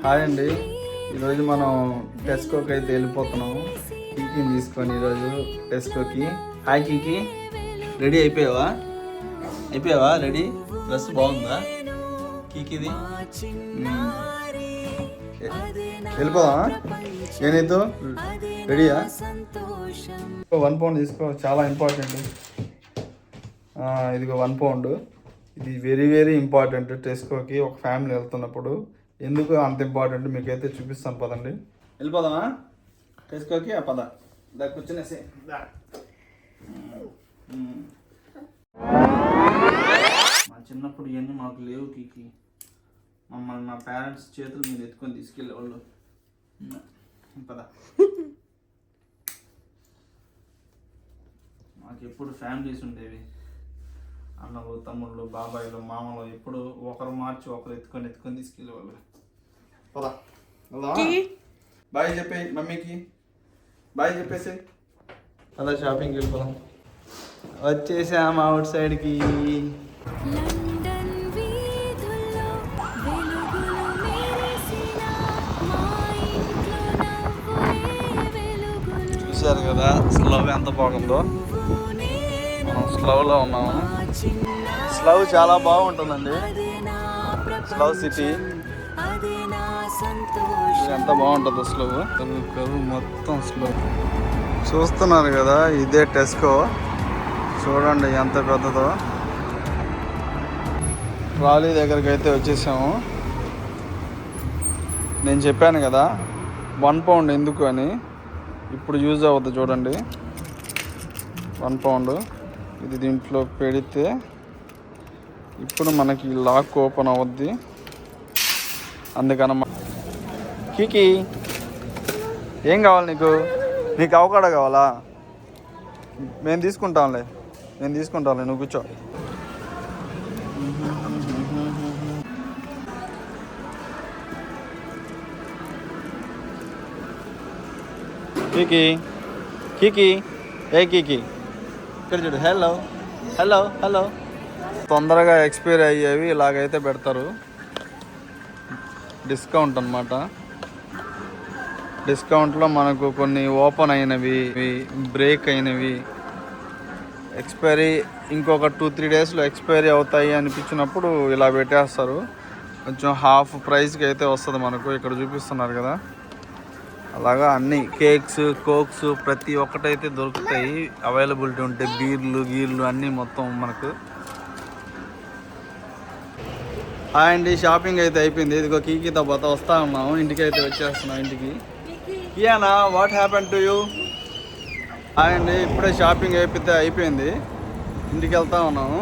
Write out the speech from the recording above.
Hi అండి. ఈరోజు మనం టెస్కోకి అయితే వెళ్ళిపోతున్నాము. కీకీని తీసుకొని ఈరోజు టెస్కోకి. హాయ్ కీకీ, రెడీ అయిపోయావా? రెడీ? డ్రెస్ బాగుందా కీకీది? వెళ్ళిపోదామా? ఏనైతే రెడీయా? 1 పౌండ్ తీసుకో, చాలా ఇంపార్టెంట్. ఇదిగో 1 పౌండ్. ఇది వెరీ వెరీ ఇంపార్టెంట్ టెస్కోకి ఒక ఫ్యామిలీ వెళ్తున్నప్పుడు. ఎందుకు అంత ఇంపార్టెంట్ మీకైతే చూపిస్తాను, పదండి. వెళ్ళిపోదామా టెస్కోకి? ఆ పద, దా కూర్చునేసి. మా చిన్నప్పుడు ఇవన్నీ మాకు లేవు కీకి. మమ్మల్ని మా పేరెంట్స్ చేతుల మీద ఎత్తుకొని తీసుకెళ్ళేవాళ్ళు. పద. మాకు ఎప్పుడు ఫ్యామిలీస్ ఉండేవి. అన్నలు, తమ్ముళ్ళు, బాబాయిలు, మామలు ఎప్పుడు ఒకరు మార్చి ఒకరు ఎత్తుకొని తీసుకెళ్ళేవాళ్ళు. పదా బాయ్ చెప్పే మమ్మీకి, బాయ్ చెప్పేసి అలా షాపింగ్కి వెళ్ళిపోదాం. వచ్చేసాం అవుట్ సైడ్కి. చూశారు కదా స్లో ఎంత బాగుందో. మనం స్లోలో ఉన్నాము. స్లో చాలా బాగుంటుందండి. స్లో సిటీ ఎంత బాగుంటుందో స్లో. మొత్తం స్లో. చూస్తున్నారు కదా, ఇదే టెస్కో. చూడండి ఎంత పెద్దదో. ట్రాలీ దగ్గరికి అయితే వచ్చేసాము. నేను చెప్పాను కదా 1 పౌండ్ ఎందుకు అని. ఇప్పుడు యూజ్ అవుతుంది చూడండి. 1 పౌండ్ ఇది దీంట్లో పెడితే ఇప్పుడు మనకి లాక్ ఓపెన్ అవుద్ది. అందుకనమ్మా. కీకి ఏం కావాలి నీకు? అవకాడో కావాలా? నేను తీసుకుంటానులే, నువ్వు కూర్చో. కీకి ఏ కీకి ఇక్కడ చూడు. హలో. తొందరగా ఎక్స్పైర్ అయ్యేవి ఇలాగైతే పెడతారు. డిస్కౌంట్ అన్నమాట. డిస్కౌంట్లో మనకు కొన్ని ఓపెన్ అయినవి, బ్రేక్ అయినవి, ఎక్స్పైరీ ఇంకొక 2-3 డేస్లో ఎక్స్పైరీ అవుతాయి అనిపించినప్పుడు ఇలా పెట్టేస్తారు. కొంచెం హాఫ్ ప్రైస్కి అయితే వస్తుంది మనకు. ఇక్కడ చూపిస్తున్నారు కదా, అలాగా అన్నీ కేక్స్, కోక్స్ ప్రతి ఒక్కటైతే దొరుకుతాయి. అవైలబిలిటీ ఉంటాయి. బీర్లు అన్నీ మొత్తం మనకు. హాయ్ అండి, షాపింగ్ అయితే అయిపోయింది. ఇదిగో కీకీతో పోతా వస్తా ఉన్నాము. ఇంటికి అయితే వచ్చేస్తున్నాం. ఇంటికి Kiana, what happen to you? Hi అండి, ఇప్పుడే షాపింగ్ అయిపోయింది. ఇంటికి వెళ్తా ఉన్నాము.